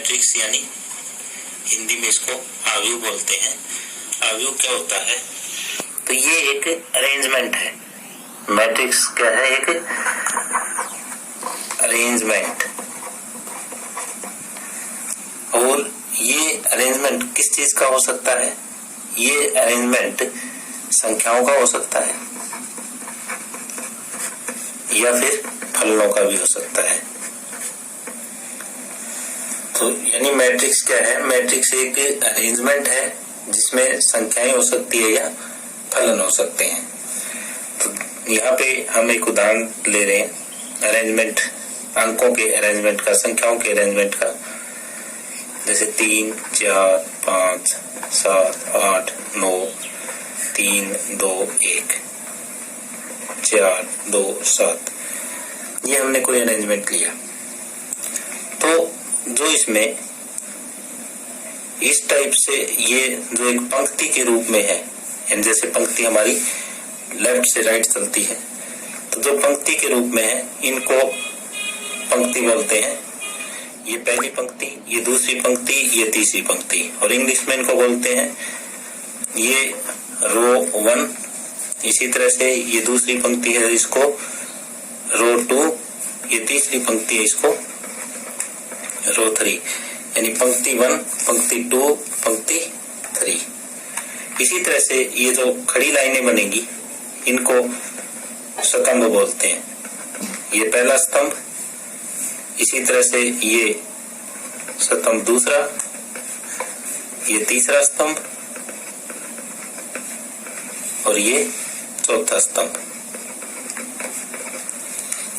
Matrix यानी हिंदी में इसको आव्यूह बोलते हैं। आव्यूह क्या होता है? तो ये एक अरेंजमेंट है। मैट्रिक्स क्या है? एक अरेंजमेंट। और ये अरेंजमेंट किस चीज का हो सकता है? ये अरेंजमेंट संख्याओं का हो सकता है या फिर फलनों का भी हो सकता है। तो यानी मैट्रिक्स क्या है? मैट्रिक्स एक अरेंजमेंट है जिसमें संख्याएं हो सकती है या फलन हो सकते हैं। तो यहाँ पे हम एक उदाहरण ले रहे हैं अरेंजमेंट, अंकों के अरेंजमेंट का, संख्याओं के अरेंजमेंट का। जैसे 3, 4, 5, 7, 8, 9, 3, 2, 1, 4, 2, 7, ये हमने कोई अरेंजमेंट लिया। तो जो इसमें इस टाइप से ये जो एक पंक्ति के रूप में है, यानी जैसे पंक्ति हमारी लेफ्ट से राइट चलती है, तो जो पंक्ति के रूप में है इनको पंक्ति बोलते हैं। ये पहली पंक्ति, ये दूसरी पंक्ति, ये तीसरी पंक्ति, और इंग्लिश में इनको बोलते हैं ये रो 1। इसी तरह से ये दूसरी पंक्ति है, इसको रो 2, ये तीसरी पंक्ति है, इसको रो 3, यानी पंक्ति 1, पंक्ति 2, पंक्ति 3। इसी तरह से ये जो खड़ी लाइनें बनेगी इनको स्तंभ बोलते हैं। ये पहला स्तंभ, इसी तरह से ये स्तंभ दूसरा, ये तीसरा स्तंभ और ये चौथा स्तंभ।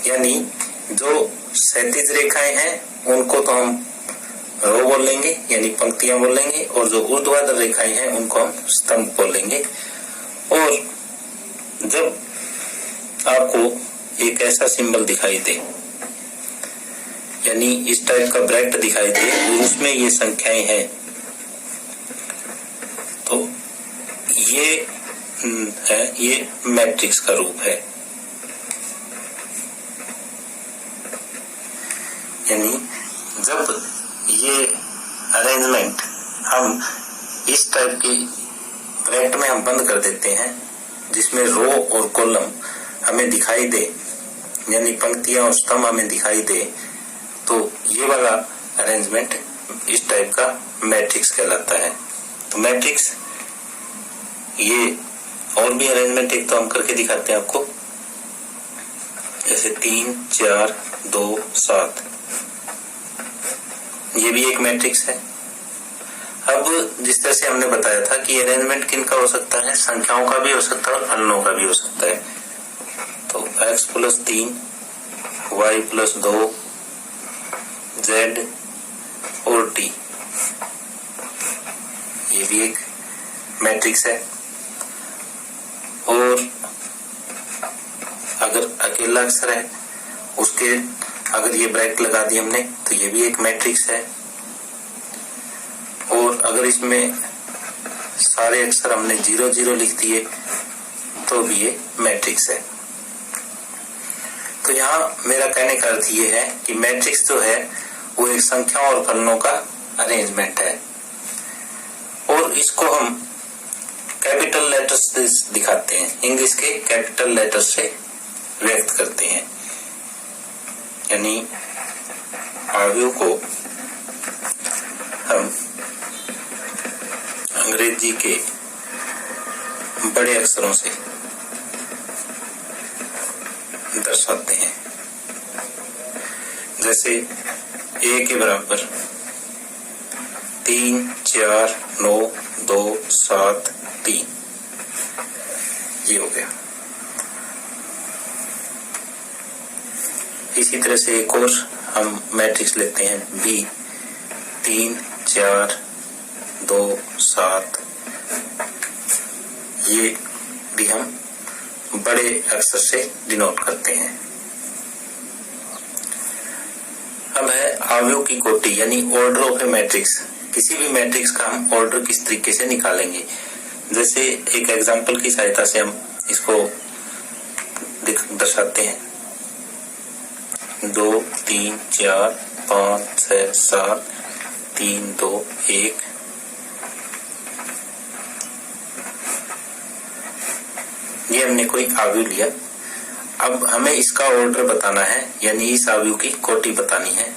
यानी जो क्षैतिज रेखाएं हैं उनको तो हम रो बोलेंगे यानी पंक्तियां बोलेंगे, और जो ऊर्ध्वाधर रेखाएं हैं उनको हम स्तंभ बोलेंगे। और जब आपको एक ऐसा सिंबल दिखाई दे, यानी इस टाइप का ब्रैकेट दिखाई दे और उसमें ये संख्याएं हैं, तो ये है, ये मैट्रिक्स का रूप है। यानी जब ये अरेंजमेंट हम इस टाइप की ब्रैकेट में हम बंद कर देते हैं जिसमें रो और कॉलम हमें दिखाई दे, यानी पंक्तियां और स्तंभ हमें दिखाई दे, तो ये वाला अरेंजमेंट इस टाइप का मैट्रिक्स कहलाता है। तो मैट्रिक्स ये और भी अरेंजमेंट एक तो हम करके दिखाते हैं आपको, जैसे 3, 4, 2, 7, ये भी एक मैट्रिक्स है। अब जिस तरह से हमने बताया था कि अरेंजमेंट किन का हो सकता है, संख्याओं का भी हो सकता है और फलनों का भी हो सकता है। तो x + 3, y + 2, z और t, ये भी एक मैट्रिक्स है। और अगर अकेला अक्षर है उसके अगर ये ब्रैकेट लगा दी हमने तो ये भी एक मैट्रिक्स है। और अगर इसमें सारे अक्षर हमने 0, 0 लिख दिए तो भी ये मैट्रिक्स है। तो यहाँ मेरा कहने का अर्थ ये है कि मैट्रिक्स जो है वो एक संख्याओं और फलनों का अरेंजमेंट है, और इसको हम कैपिटल लेटर्स से दिखाते हैं, इंग्लिश के कैपिटल लेटर्स से व्यक्त करते हैं। यानी आव्यूह को हम अंग्रेजी के बड़े अक्षरों से दर्शाते हैं। जैसे A के बराबर 3, 4, 9, 2, 7, 3, ये हो गया। इसी तरह से एक और हम मैट्रिक्स लेते हैं B, 3, 4, 2, 7, ये भी हम बड़े अक्षर से डिनोट करते हैं। अब है आव्यूह की कोटि यानी ऑर्डर ऑफ ए मैट्रिक्स। किसी भी मैट्रिक्स का हम ऑर्डर किस तरीके से निकालेंगे, जैसे एक एग्जांपल की सहायता से हम इसको दर्शाते हैं। 2, 3, 4, 5, 6, 7, 3 2 1 ये हमने कोई आव्यूह लिया। अब हमें इसका ऑर्डर बताना है, यानी इस आव्यूह की कोटि बतानी है।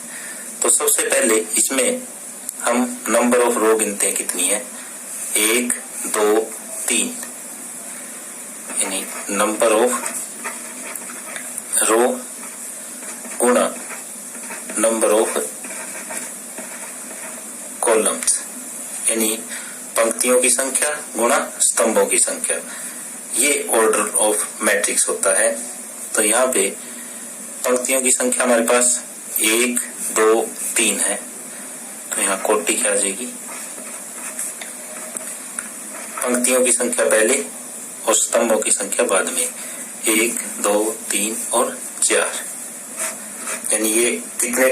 तो सबसे पहले इसमें हम नंबर ऑफ रो गिनते हैं कितनी है, 1 2 3, यानी नंबर ऑफ रो गुणा नंबर ऑफ कॉलम्स, यानी पंक्तियों की संख्या गुणा स्तंभों की संख्या। ये ऑर्डर ऑफ मैट्रिक्स होता है। तो यहाँ पे पंक्तियों की संख्या हमारे पास 1 2 3 है, तो यहाँ कोटि क्या आ जाएगी, पंक्तियों की संख्या पहले और स्तंभों की संख्या बाद में, 1 2 3 और 4, यानी ये कितने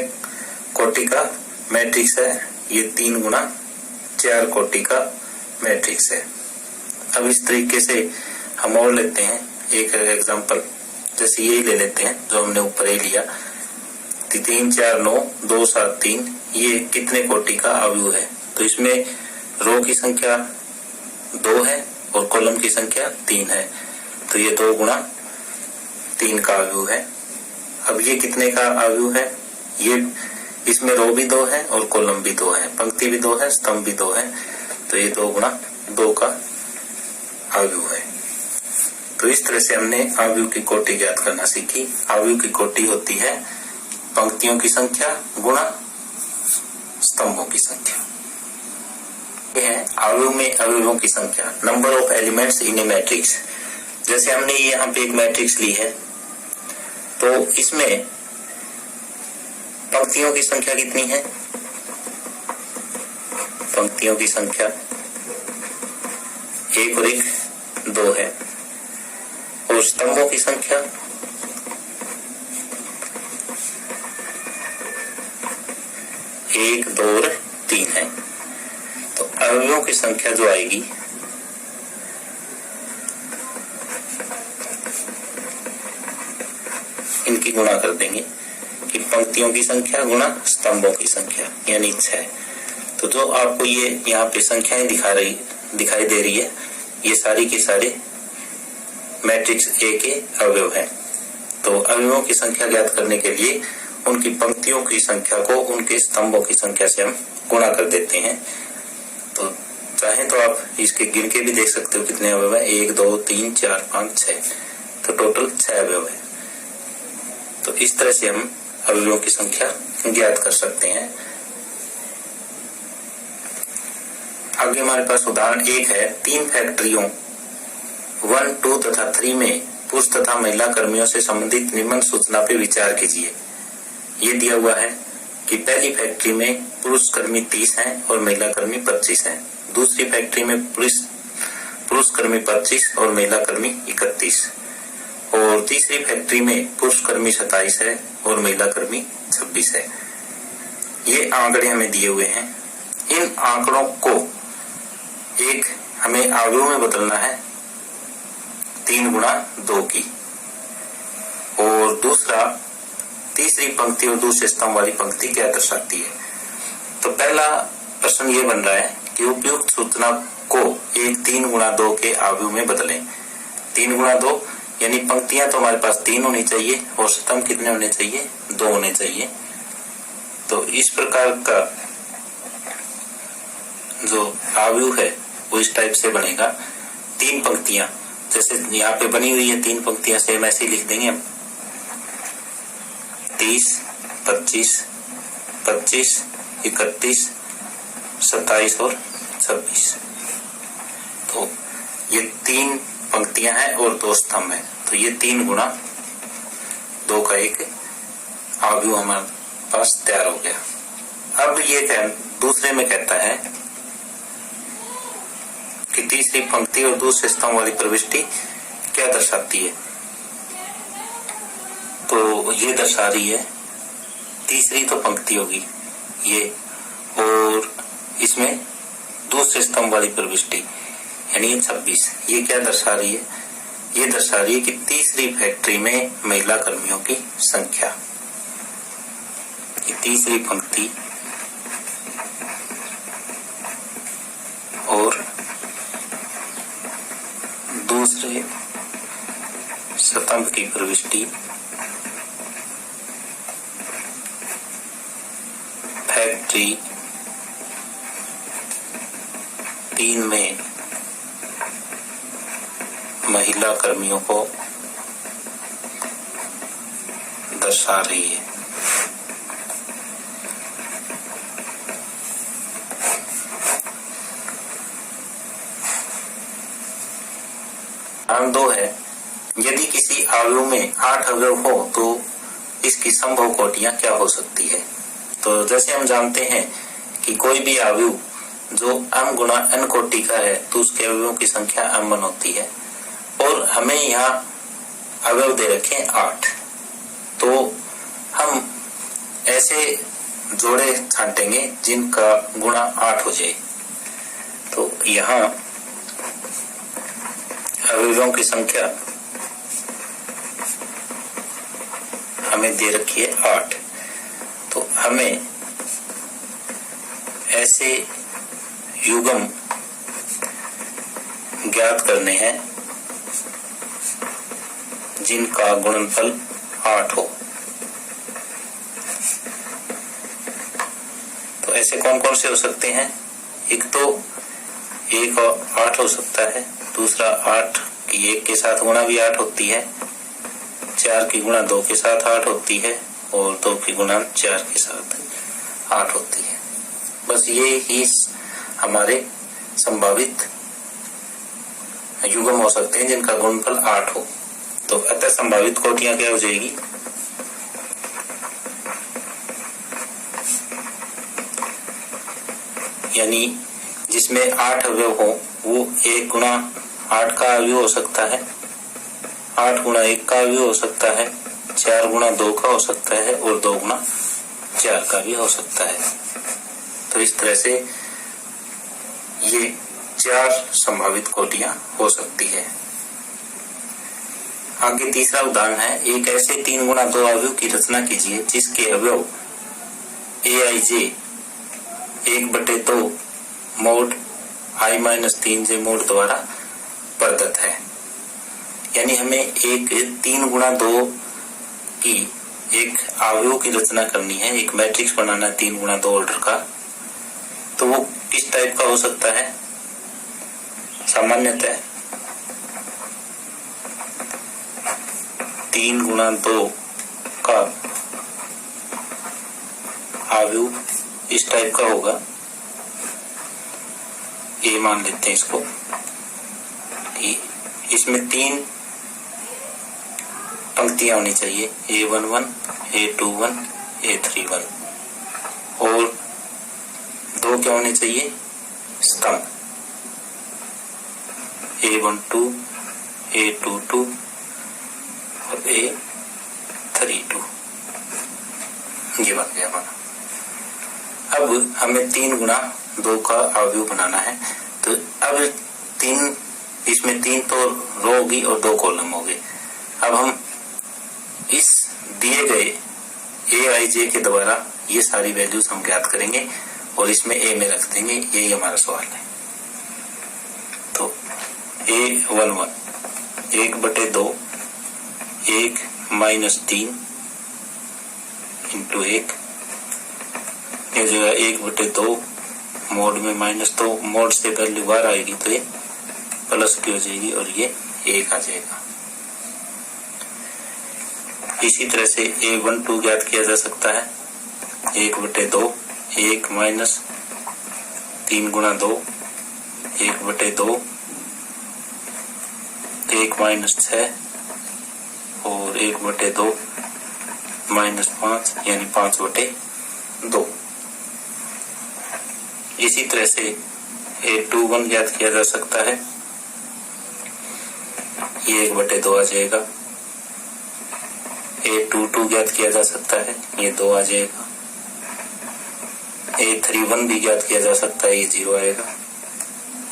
कोटि का मैट्रिक्स है, ये 3 गुणा 4 कोटि का मैट्रिक्स है। अब इस तरीके से हम और लेते हैं एक एग्जांपल, जैसे यही ले लेते हैं जो हमने ऊपर ही लिया, 3 4 9 2 7 3, ये कितने कोटि का आव्यूह है। तो इसमें रो की संख्या 2 है और कॉलम की संख्या 3 है, तो ये 2 गुणा 3 का आव्यूह है। अब ये कितने का आव्यूह है, ये इसमें रो भी 2 है और कॉलम भी 2 है, पंक्ति भी 2 है, स्तंभ भी 2 है, तो ये 2 गुणा 2 का आव्यूह है। तो इस तरह से हमने आव्यूह की कोटि ज्ञात करना सीखी। आव्यूह की कोटि होती है पंक्तियों की संख्या गुणा स्तंभों की संख्या। ये है आव्यूह में अवयवों की संख्या, number of elements in A matrix. जैसे हमने यहाँ पे एक मैट्रिक्स ली है, तो इसमें पंक्तियों की संख्या कितनी है, पंक्तियों की संख्या 1 और 1 2 है, और स्तंभों की संख्या 1 2 और 3 है। तो अवयवों की संख्या जो आएगी इनकी गुणा कर देंगे कि पंक्तियों की संख्या गुणा स्तंभों की संख्या, यानी 6। तो जो आपको ये यहाँ पे संख्याएं दिखाई दे रही है, ये सारी के सारे मैट्रिक्स ए के अवयव हैं। तो अवयवों की संख्या ज्ञात करने के लिए उनकी पंक्तियों की संख्या को उनके स्तंभों की संख्या से हम गुणा कर देते हैं। तो चाहे तो आप इसके गिन के भी देख सकते हो कितने अवयव है, 1 2 3 4 5 6, तो टोटल 6 अवयव है। तो इस तरह से हम अवयवों की संख्या ज्ञात कर सकते हैं। आगे हमारे पास उदाहरण 1 है, 3 फैक्ट्रियों 1 2 तथा 3 में पुरुष तथा महिला कर्मियों से संबंधित निम्न सूचना पे विचार कीजिए। ये दिया हुआ है कि पहली फैक्ट्री में पुरुष कर्मी 30 हैं और महिला कर्मी 25 हैं। दूसरी फैक्ट्री में पुरुष कर्मी 25 और महिला कर्मी 31, और तीसरी फैक्ट्री में पुरुष कर्मी 27 है और महिला कर्मी 26 है। ये आंकड़े हमें दिए हुए हैं। इन आंकड़ों को एक हमें आव्यूह में बदलना है 3 गुणा 2 की, और दूसरा तीसरी पंक्ति और दूसरे स्तंभ वाली पंक्ति क्या दर्शाती है। तो पहला प्रश्न ये बन रहा है कि उपयुक्त सूचना को एक 3 गुणा 2 के आव्यूह में बदलें। 3 गुणा 2 यानी पंक्तियां तो हमारे पास 3 होनी चाहिए और स्तंभ कितने होने चाहिए, 2 होने चाहिए। तो इस प्रकार का जो आव्यूह है वो इस टाइप से बनेगा। 3 पंक्तियां जैसे यहाँ पे बनी हुई है, 3 पंक्तियां सेम ऐसे लिख देंगे हम, 30 25 25 31 27 और 26। तो ये 3 पंक्तियां हैं और 2 स्तंभ हैं, तो ये 3 गुणा 2 का एक आव्यूह हमारे पास तैयार हो गया। अब ये दूसरे में कहता है कि तीसरी पंक्ति और दूसरे स्तंभ वाली प्रविष्टि क्या दर्शाती है। तो ये दर्शा रही है, तीसरी तो पंक्ति होगी ये, और इसमें दूसरे स्तंभ वाली प्रविष्टि यानी 26, ये क्या दर्शा रही है, ये दर्शा रही है कि तीसरी फैक्ट्री में महिला कर्मियों की संख्या। तीसरी पंक्ति दूसरे स्तंभ की प्रविष्टि फैक्ट्री 3 में महिला कर्मियों को दर्शा रही है। दो है, यदि किसी अवयव में 8 अवयव हो तो इसकी संभव कोटियां क्या हो सकती है। तो जैसे हम जानते हैं कि कोई भी अवयव जो m गुणा n कोटि का है तो उसके अवयवों की संख्या m1 होती है, और हमें यहाँ अवयव दे रखे 8, तो हम ऐसे जोड़े छांटेंगे जिनका गुणा 8 हो जाए। तो यहाँ अवयवों की संख्या हमें दे रखी है 8, तो हमें ऐसे युग्म ज्ञात करने हैं जिनका गुणनफल 8 हो। तो ऐसे कौन कौन से हो सकते हैं? एक तो 1 और 8 हो सकता है, दूसरा 8 की 1 के साथ गुणा भी 8 होती है, 4 की गुणा 2 के साथ 8 होती है, और 2 की गुणा 4 के साथ 8 होती है। बस ये ही हमारे संभावित युग्म हो सकते हैं जिनका गुणनफल 8 हो। तो अतः संभावित कोटियां क्या हो जाएगी? यानी जिसमें 8 अवयव हो वो 1 गुणा 8 का अवयव हो सकता है, 8 गुणा 1 का अवयव हो सकता है, 4 गुणा 2 का हो सकता है, और 2 गुणा 4 का भी हो सकता है। तो इस तरह से ये 4 संभावित कोटियां हो सकती है। आगे तीसरा उदाहरण है, एक ऐसे 3 गुणा 2 अवयव की रचना कीजिए जिसके अवयव aij 1/2 मोड i-3j मोड द्वारा प्रदत्त है। यानी हमें एक 3 गुणा 2 की एक अवयव की रचना करनी है, एक मैट्रिक्स बनाना है 3 गुणा 2 ऑर्डर का। तो वो किस टाइप का हो सकता है? सामान्यतः 3 गुणा 2 का अवयव इस टाइप का होगा। ये मान लेते हैं इसको कि इसमें 3 पंक्तियां होनी चाहिए, a11, a21, a31, और 2 क्या होने चाहिए? स्तंभ a12, a22 और a32। ये बन गया हमारा। अब हमें 3 गुणा 2 का अवयव बनाना है। तो अब इसमें 3 तो रो होगी और 2 कॉलम हो गए। अब हम इस दिए गए aij के द्वारा ये सारी वैल्यूज हम ज्ञात करेंगे और इसमें a में रख देंगे। यही हमारा सवाल है। तो a11 1/2 1 - 3 इंटू 1, ये जो है 1/2 मोड में -2 मोड से वैल्यू बाहर आएगी तो ये प्लस की हो जाएगी और ये 1 आ जाएगा। इसी तरह से a12 ज्ञात किया जा सकता है 1/2 1 - 3 गुणा 2 1/2 1 - 6 और 1/2 -5 यानी 5/2। इसी तरह से a21 ज्ञात किया जा सकता है, ये 1/2 आ जाएगा। a22 ज्ञात किया जा सकता है, ये 2 आ जाएगा। a31 भी ज्ञात किया जा सकता है, ये 0 आएगा।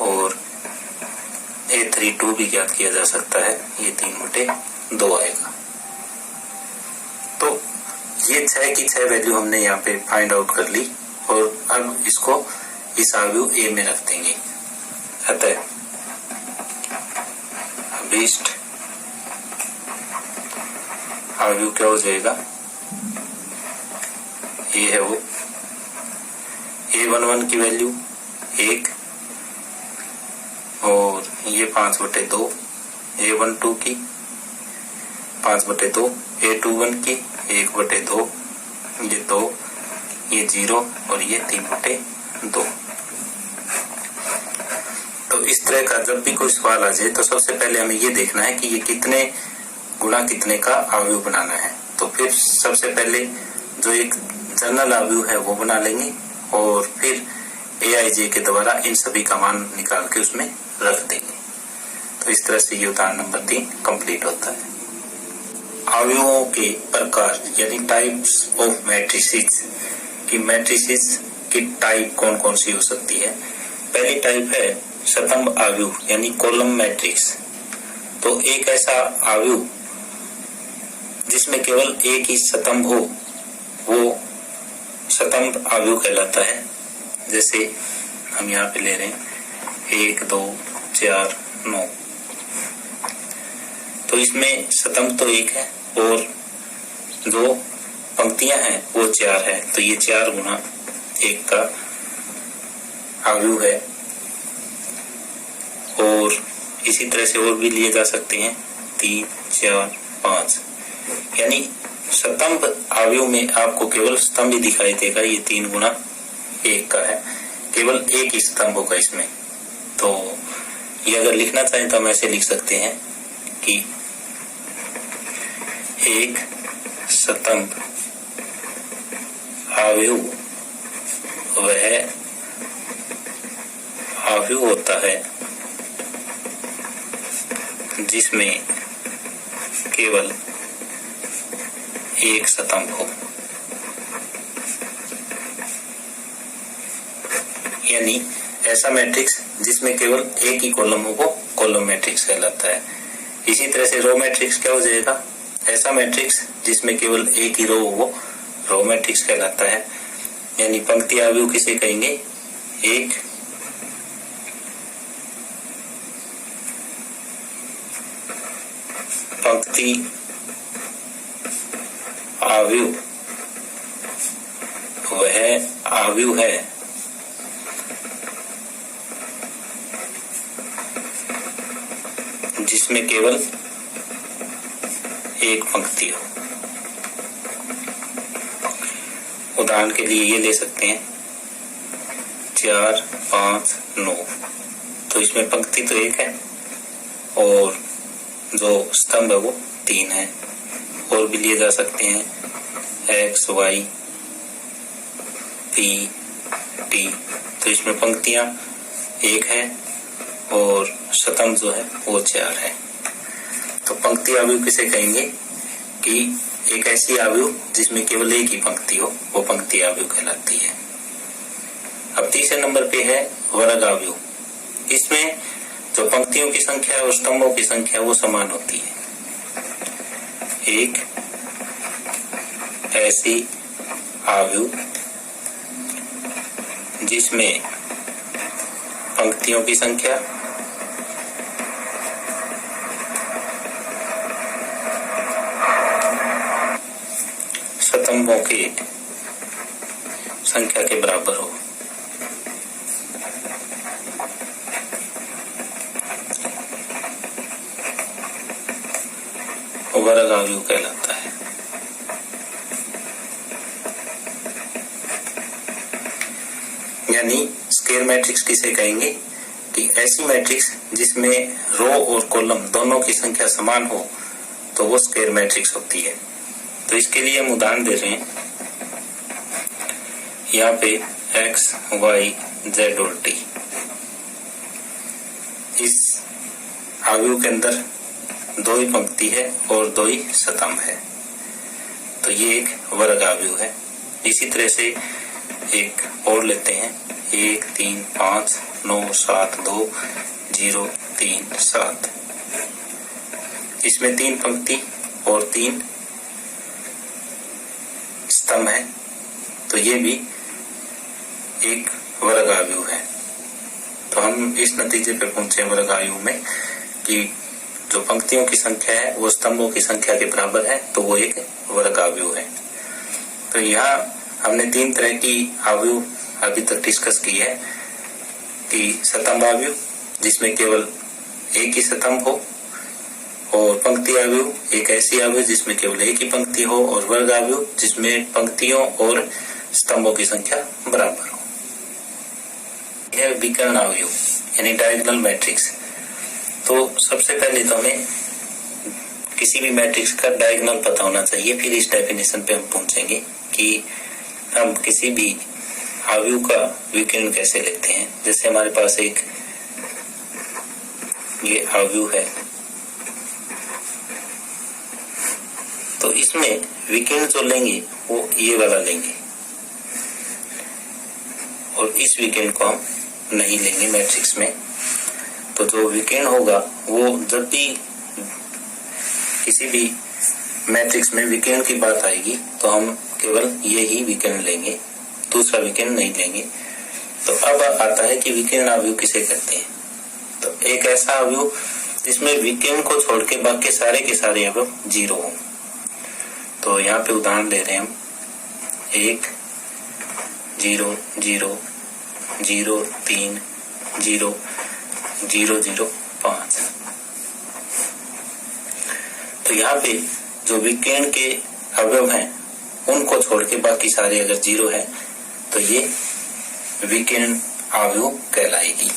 और a32 भी ज्ञात किया जा सकता है, ये 3/2 आएगा। तो ये 6 की 6 वैल्यू हमने यहाँ पे फाइंड आउट कर ली और अब इसको इस अवयव a में रख देंगे। अतः लिस्ट आव्यूह क्या हो जाएगा, ये है वो A11 की वैल्यू 1 और ये 5/2, A12 की 5/2, A21 की 1/2, ये 2, ये 0 और ये 3/2। तो इस तरह का जब भी कोई सवाल आ जाए तो सबसे पहले हमें ये देखना है कि ये कितने गुणा कितने का आव्यूह बनाना है। तो फिर सबसे पहले जो एक जनरल आव्यूह है वो बना लेंगे और फिर AIJ के द्वारा इन सभी का मान निकाल के उसमें रख देंगे। तो इस तरह से ये उदाहरण नंबर 3 कंप्लीट होता है। आव्यूहों के प्रकार यानी टाइप्स ऑफ मैट्रिसेस की मैट्रिसेस की टाइप कौन कौन सी हो सकती है। पहली टाइप है स्तंभ आव्यूह यानी कॉलम मैट्रिक्स। तो एक ऐसा आव्यूह जिसमें केवल एक ही स्तंभ हो वो स्तंभ आव्यूह कहलाता है। जैसे हम यहाँ पे ले रहे हैं 1 2 4 9, तो इसमें स्तंभ तो एक है और जो पंक्तियां हैं वो 4 है, तो ये 4 गुना 1 का आव्यूह है। और इसी तरह से और भी लिए जा सकते हैं 3 4 5, यानी स्तंभ आव्यूह में आपको केवल स्तंभ ही दिखाई देगा। ये 3 गुना 1 का है, केवल एक ही स्तंभ होगा इसमें। तो ये अगर लिखना चाहें तो हम ऐसे लिख सकते हैं कि एक स्तंभ आव्यूह वह आव्यूह होता है जिसमें केवल एक स्तंभ हो, यानी ऐसा मैट्रिक्स जिसमें केवल एक ही कॉलम हो वो कॉलम मैट्रिक्स कहलाता है। इसी तरह से रो मैट्रिक्स क्या हो जाएगा, ऐसा मैट्रिक्स जिसमें केवल एक ही रो हो वो रो मैट्रिक्स कहलाता है। यानी पंक्ति आव्यूह किसे कहेंगे, एक पंक्ति आव्यूह वह आव्यूह है जिसमें केवल एक पंक्ति हो। उदाहरण के लिए ये ले सकते हैं 4 5 9, तो इसमें पंक्ति तो एक है और जो स्तंभ है वो 3 है। और भी लिए जा सकते हैं X Y P T, तो इसमें पंक्तियां एक है और स्तंभ जो है वो 4 है। तो पंक्ति आव्यूह किसे कहेंगे कि एक ऐसी आव्यूह जिसमें केवल एक ही पंक्ति हो वो पंक्ति आव्यूह कहलाती है। अब तीसरे नंबर पे है वर्ग आव्यूह। इसमें जो पंक्तियों की संख्या और स्तंभों की संख्या वो समान होती है। एक ऐसी आव्यूह जिसमें पंक्तियों की संख्या स्तंभों की संख्या के बराबर हो। वर्ग आव्यूह कहलाता है। यानी स्क्वायर मैट्रिक्स किसे कहेंगे कि ऐसी मैट्रिक्स जिसमें रो और कॉलम दोनों की संख्या समान हो तो वो स्क्वायर मैट्रिक्स होती है। तो इसके लिए हम उदाहरण दे रहे हैं, यहाँ पे X Y Z और T। इस आव्यूह के अंदर 2 ही पंक्ति है और 2 ही स्तंभ है, तो ये एक वर्ग आव्यूह है। इसी तरह से एक और लेते हैं 1 3 5 9 7 2 0 3 7। इसमें 3 पंक्ति और 3 स्तंभ है, तो ये भी एक वर्ग आव्यूह है। तो हम इस नतीजे पे पहुंचे वर्ग आव्यूह में कि जो पंक्तियों की संख्या है वो स्तंभों की संख्या के बराबर है तो वो एक वर्ग आव्यूह है। तो यहाँ हमने 3 तरह की आव्यूह अभी तक डिस्कस की है कि स्तंभ आव्यूह जिसमें केवल एक ही स्तंभ हो, और पंक्ति आव्यूह एक ऐसी आव्यूह जिसमें केवल एक ही पंक्ति हो, और वर्ग आव्यूह जिसमें पंक्तियों और स्तंभों की संख्या बराबर हो। यह विकर्ण आव्यूह यानी डायगोनल मैट्रिक्स। तो सबसे पहले तो हमें किसी भी मैट्रिक्स का डायगोनल पता होना चाहिए, फिर इस डेफिनेशन पे हम पहुंचेंगे कि हम किसी भी आव्यूह का विकर्ण कैसे लिखते हैं। जैसे हमारे पास एक ये आव्यूह है, तो इसमें विकर्ण जो लेंगे वो ये वाला लेंगे, और इस विकर्ण को हम नहीं लेंगे मैट्रिक्स में। तो जो विकर्ण होगा वो जब भी किसी भी मैट्रिक्स में विकर्ण की बात आएगी तो हम केवल ये ही विकर्ण लेंगे, दूसरा विकर्ण नहीं लेंगे। तो अब आता है कि विकर्ण आव्यूह किसे कहते हैं। तो एक ऐसा आव्यूह जिसमें विकर्ण को छोड़ के बाकी सारे के सारे अवयव 0 हो। तो यहाँ पे उदाहरण ले रहे हैं हम 1 0 0 0 3 0 0 0 5। तो यहाँ पे जो विकर्ण के अवयव हैं उनको छोड़ के बाकी सारे अगर 0 है तो ये विकर्ण आव्यूह कहलाएगी।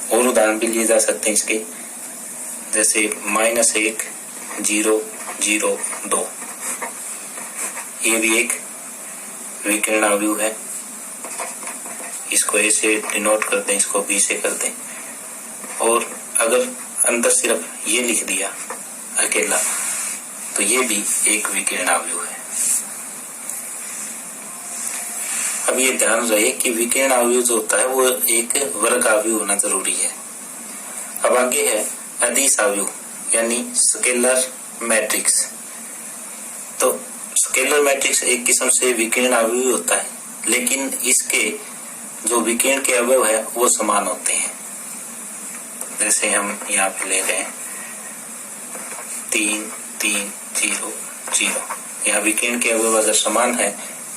और उदाहरण भी लिए जा सकते हैं इसके, जैसे -1 0 0 2, ये भी एक विकर्ण आव्यूह है। इसको ए से डिनोट कर दें, इसको बी से कर दें, और अगर अंदर सिर्फ ये लिख दिया अकेला तो ये भी एक विकर्ण आव्यूह है। अब ये ध्यान रहे कि विकर्ण आव्यूह जो होता है वो एक वर्ग आव्यूह होना जरूरी है। अब आगे है अदिश आव्यूह यानी स्केलर मैट्रिक्स। तो स्केलर मैट्रिक्स एक किस्म से विकर्ण आव्यूह होता है, लेकिन इसके जो विकर्ण के अवयव है वो समान होते हैं। जैसे हम यहाँ पे ले रहे हैं 3 3 0 0, यहाँ विकर्ण के अवयव अगर समान है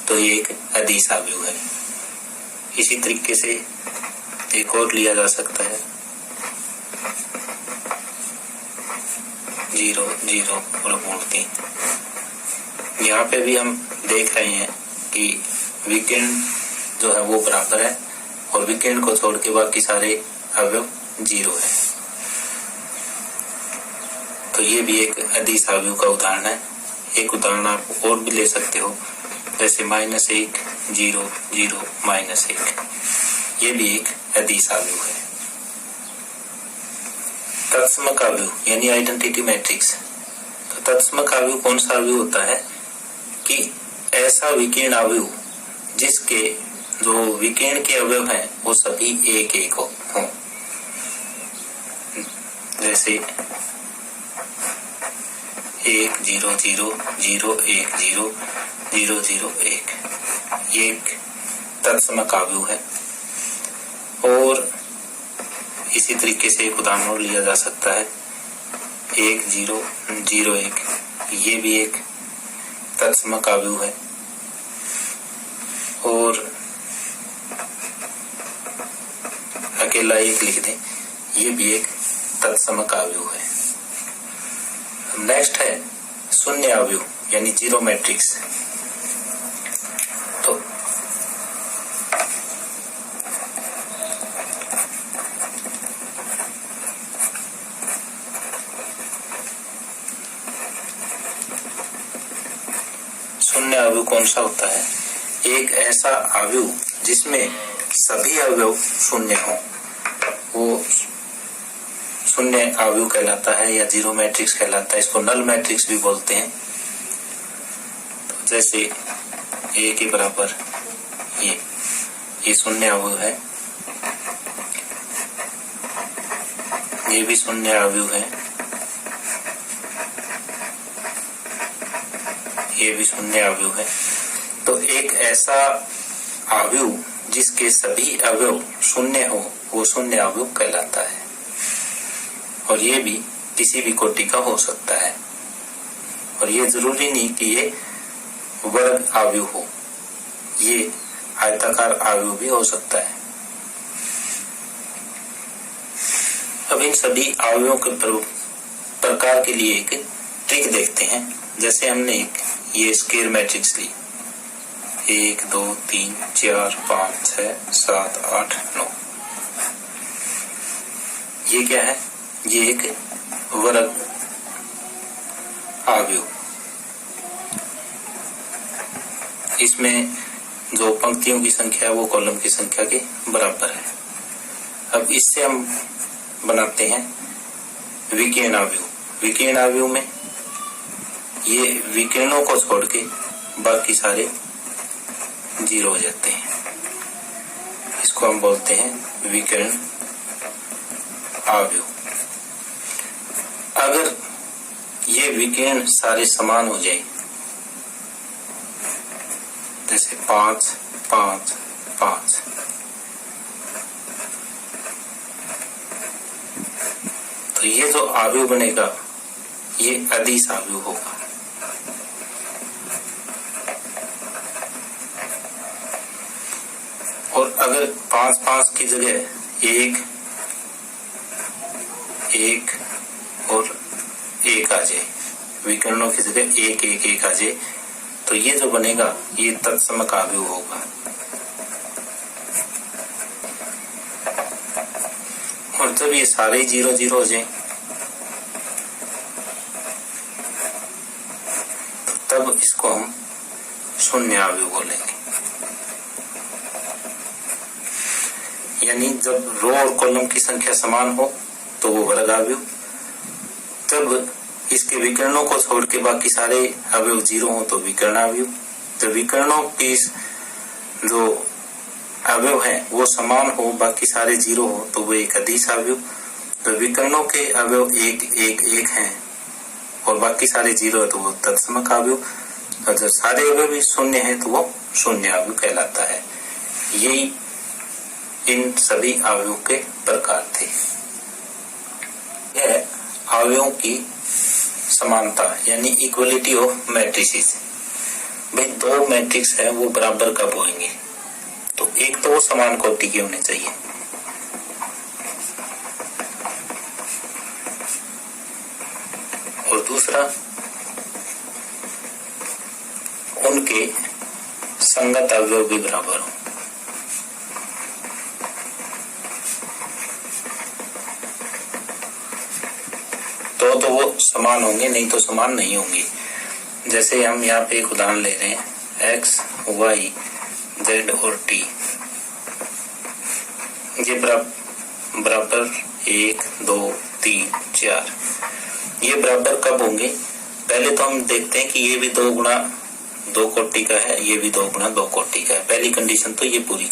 तो ये एक अदिश आव्यूह है। इसी तरीके से एक और लिया जा सकता है 0 0 और 3। यहाँ पे भी हम देख रहे हैं कि विकर्ण जो है वो बराबर है और विकर्ण को छोड़ के बाकी सारे अवयव 0 है। तो ये भी एक अदिश आव्यूह का उदाहरण है। एक उदाहरण आप और भी ले सकते हो, जैसे -1 0 0 -1, ये भी एक अदिश आव्यूह है। तत्समक आव्यूह यानी आइडेंटिटी मैट्रिक्स। तो तत्समक आव्यूह कौन सा आव्यूह होता है कि ऐसा विकर्ण आव्यूह जिसके जो विकर्ण के अवयव हैं वो सभी एक एक हो। जैसे 1 0 0 0 1 0 0 0 1, ये एक तत्समक आव्यूह है। और इसी तरीके से एक उदाहरण और लिया जा सकता है 1 0 0 1, ये भी एक तत्समक आव्यूह है। और अकेला 1 लिख दें, ये भी एक तत्समक आव्यूह है। नेक्स्ट है शून्य आव्यूह यानी 0 मैट्रिक्स। तो शून्य आव्यूह कौन सा होता है? एक ऐसा आव्यूह जिसमें सभी अवयव शून्य हो, वो शून्य आव्यूह कहलाता है या 0 मैट्रिक्स कहलाता है। इसको नल मैट्रिक्स भी बोलते हैं। तो जैसे A के बराबर ये शून्य आव्यूह है, ये भी शून्य आव्यूह है, ये भी शून्य आव्यूह है। तो एक ऐसा आव्यूह जिसके सभी अवयव शून्य हो वो शून्य आव्यूह कहलाता है। और ये भी किसी भी कोटि का हो सकता है। और ये जरूरी नहीं कि ये वर्ग आव्यूह हो, ये आयताकार आव्यूह भी हो सकता है। अब इन सभी आव्यूहों के प्रकार के लिए एक ट्रिक देखते हैं। जैसे हमने ये स्क्वायर मैट्रिक्स ली, 1 2 3 4 5 6 7 8 9, ये क्या है? ये एक वर्ग आव्यूह। इसमें जो पंक्तियों की संख्या है वो कॉलम की संख्या के बराबर है। अब इससे हम बनाते हैं विकर्ण आव्यूह। विकर्ण आव्यूह में ये विकर्णों को छोड़ के बाकी सारे 0 हो जाते हैं। इसको हम बोलते हैं विकर्ण आव्यूह। अगर ये विकर्ण सारे समान हो जाए, जैसे 5 5 5, तो ये जो आव्यूह बनेगा ये अदिश आव्यूह होगा। और अगर 5 5 की जगह 1 1 और 1 आ जाए, विकर्णों की जगह 1 1 1 आ जाए, तो ये जो बनेगा ये तत्समक आव्यूह होगा। और जब ये सारे 0 0 हो जाए, तब इसको हम शून्य आव्यूह बोलेंगे। यानी जब रो और कॉलम की संख्या समान हो तो वो वर्ग आव्यूह। जब इसके विकर्णों को छोड़ के बाकी सारे अवयव 0 हो तो विकर्ण आव्यूह। जब विकर्णों की जो अवयव है वो समान हो, बाकी सारे 0 हो, तो वो एक अदिश आव्यूह। तो विकर्णों के अवयव 1 1 1 हैं और बाकी सारे 0 है तो वो तत्समक आव्यूह। और जब सारे अवयव भी शून्य है तो वो शून्य आव्यूह कहलाता है। यही इन सभी आव्यूह के प्रकार थे। यह आव्यूहों की समानता यानी इक्वलिटी ऑफ मैट्रिसेस। भाई दो मैट्रिक्स है वो बराबर कब होंगे? तो एक तो वो समान कोटि के होने चाहिए, और दूसरा उनके संगत अवयव भी बराबर हो। तो वो समान होंगे, नहीं तो समान नहीं होंगे। जैसे हम यहाँ पे एक उदाहरण ले रहे हैं, x y z और t, ये बराबर 1 2 3 4, ये बराबर कब होंगे? पहले तो हम देखते हैं कि ये भी 2 गुणा 2 कोटि का है, ये भी 2 गुणा 2 कोटि का है। पहली कंडीशन तो ये पूरी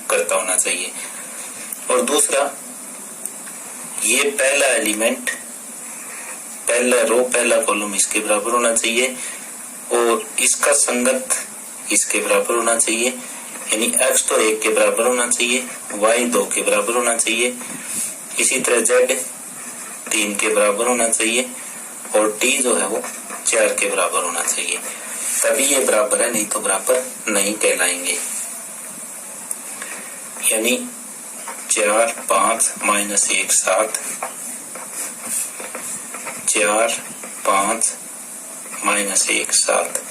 करता होना चाहिए। और दूसरा, ये पहला एलिमेंट, पहला रो, पहला कॉलम इसके बराबर होना चाहिए और इसका संगत इसके बराबर होना चाहिए। यानी x तो 1 के बराबर होना चाहिए, y 2 के बराबर होना चाहिए, इसी तरह z 3 के बराबर होना चाहिए और t जो है वो 4 के बराबर होना चाहिए। तभी ये बराबर है, नहीं तो बराबर नहीं कहलाएंगे। यानी 4 5 -1 7, 4 5 -1 7,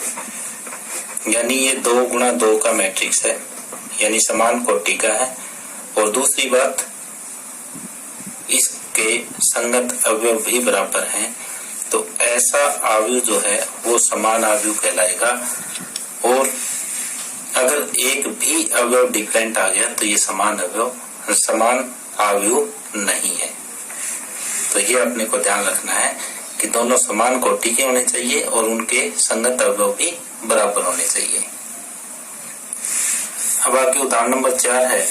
यानी ये 2 गुणा 2 का मैट्रिक्स है, यानी समान कोटि का है। और दूसरी बात, इसके संगत अवयव भी बराबर हैं, तो ऐसा आव्यूह जो है वो समान आव्यूह कहलाएगा। और अगर एक भी अवयव डिफरेंट आ गया तो ये समान आव्यूह नहीं है। तो ये अपने को ध्यान रखना है कि दोनों समान कोटि के होने चाहिए और उनके संगत अवयव भी बराबर होने चाहिए। अब आगे उदाहरण नंबर 4 है,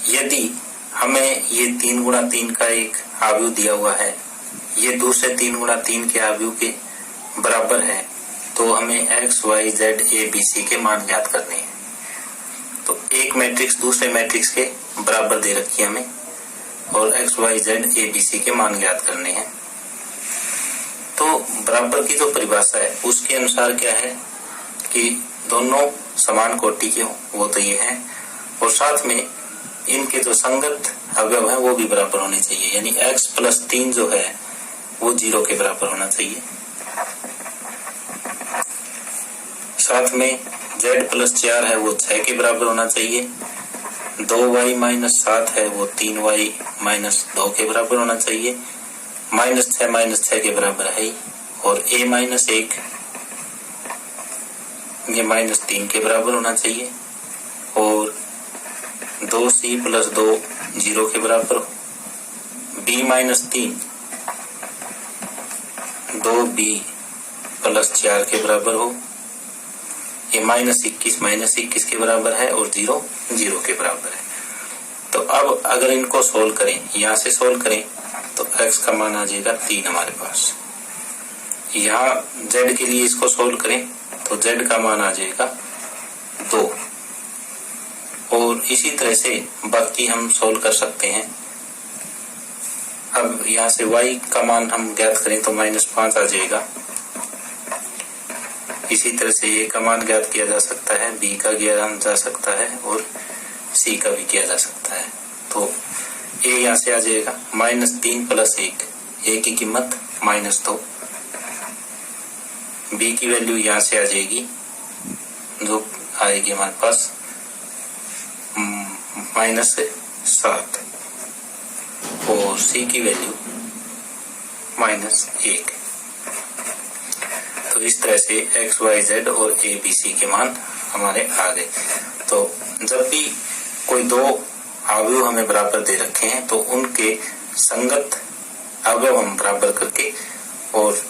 यदि हमें ये 3 गुणा 3 का एक आव्यूह दिया हुआ है, ये दूसरे 3 गुणा 3 के आव्यूह के बराबर है, तो हमें x y z a b c के मान ज्ञात करने हैं। तो एक मैट्रिक्स दूसरे मैट्रिक्स के बराबर दे रखी है हमें, और X Y Z A B C के मान ज्ञात करने हैं। तो बराबर की जो परिभाषा है उसके अनुसार क्या है कि दोनों समान कोटि के हों, वो तो ये है, और साथ में इनके जो संगत अवयव है वो भी बराबर होने चाहिए, यानी x प्लस 3 जो है वो 0 के बराबर होना चाहिए। साथ में z प्लस 4 है वो 6 के बराबर होना चाहिए। 2y माइनस 7 है वो 3y माइनस 2 के बराबर होना चाहिए। माइनस 6 के बराबर है ही, और a माइनस 1 ये माइनस 3 के बराबर होना चाहिए, और 2c प्लस 2 0 के बराबर हो। b माइनस 3 2b प्लस 4 के बराबर हो। ये माइनस 21 के बराबर है, और 0 0 के बराबर है। तो अब अगर इनको सोल्व करें, यहाँ से सोल्व करें तो x का मान आ जाएगा 3 हमारे पास। यहाँ z के लिए इसको सोल्व करें तो z का मान आ जाएगा 2, और इसी तरह से बाकी हम सोल्व कर सकते हैं। अब यहाँ से y का मान हम ज्ञात करें तो -5 आ जाएगा। इसी तरह से a का मान ज्ञात किया जा सकता है, b का ज्ञात जा सकता है, और c का भी किया जा सकता है। तो a यहाँ से आ जाएगा -3 प्लस 1, a की कीमत -2, b की वैल्यू यहाँ से आ जाएगी जो आएगी हमारे पास -7, और c की वैल्यू -1। तो इस तरह से x, y, z और a, b, c के मान हमारे आ गए। तो जब भी कोई दो अवयव हमें बराबर दे रखे हैं तो उनके संगत अवयव हम बराबर करके और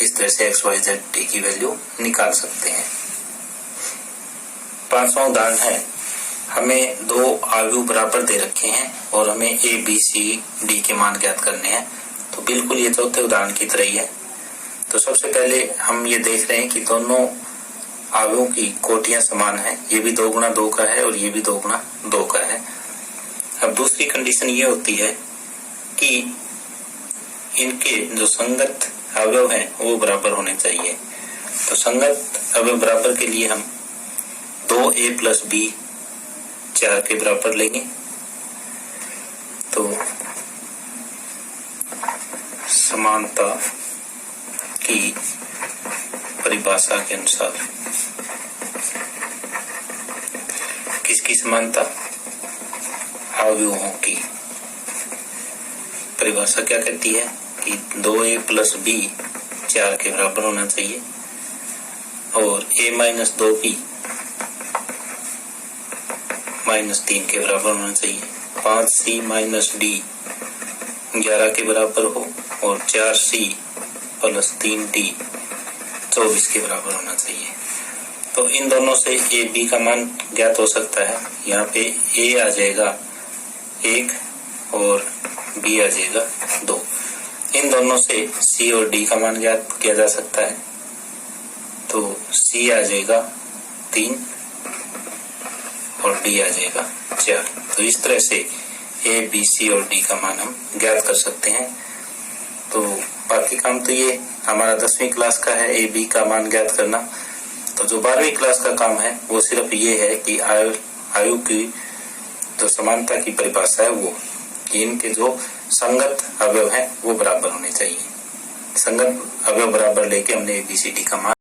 इस तरह से x, y, z, t की वैल्यू निकाल सकते हैं। 5वां उदाहरण है, हमें दो अवयव बराबर दे रखे हैं और हमें a, b, c, d के मान ज्ञात करने हैं। तो बिल्कुल ये चौथे उदाहरण की तरह ही है। तो सबसे पहले हम ये देख रहे हैं कि दोनों अवयवों की कोटियां समान है, ये भी 2 गुना 2 का है और ये भी 2 गुना 2 का है। अब दूसरी कंडीशन ये होती है कि इनके जो संगत अवयव हैं वो बराबर होने चाहिए। तो संगत अवयव बराबर के लिए हम 2a प्लस b 4 के बराबर लेंगे। तो समानता की परिभाषा के अनुसार किसकी समानता? अवयवों की। परिभाषा क्या कहती है कि 2a प्लस b 4 के बराबर होना चाहिए, और a माइनस 2b -3 के बराबर होना चाहिए। 5c माइनस d 11 के बराबर हो, और 4c प्लस 3d 24 के बराबर होना चाहिए। तो इन दोनों से a, b का मान ज्ञात हो सकता है। यहाँ पे a आ जाएगा 1 और b आ जाएगा 2। इन दोनों से c और d का मान ज्ञात किया जा सकता है। तो c आ जाएगा 3 और d आ जाएगा 4। तो इस तरह से a, b, c और d का मान हम ज्ञात कर सकते हैं। तो बाकी काम तो ये हमारा 10वीं क्लास का है, a, b का मान ज्ञात करना। तो जो 12वीं क्लास का काम है वो सिर्फ ये है कि आयु की जो समानता की परिभाषा है वो कि इनके जो संगत अवयव हैं वो बराबर होने चाहिए। संगत अवयव बराबर लेके हमने ABCD का मान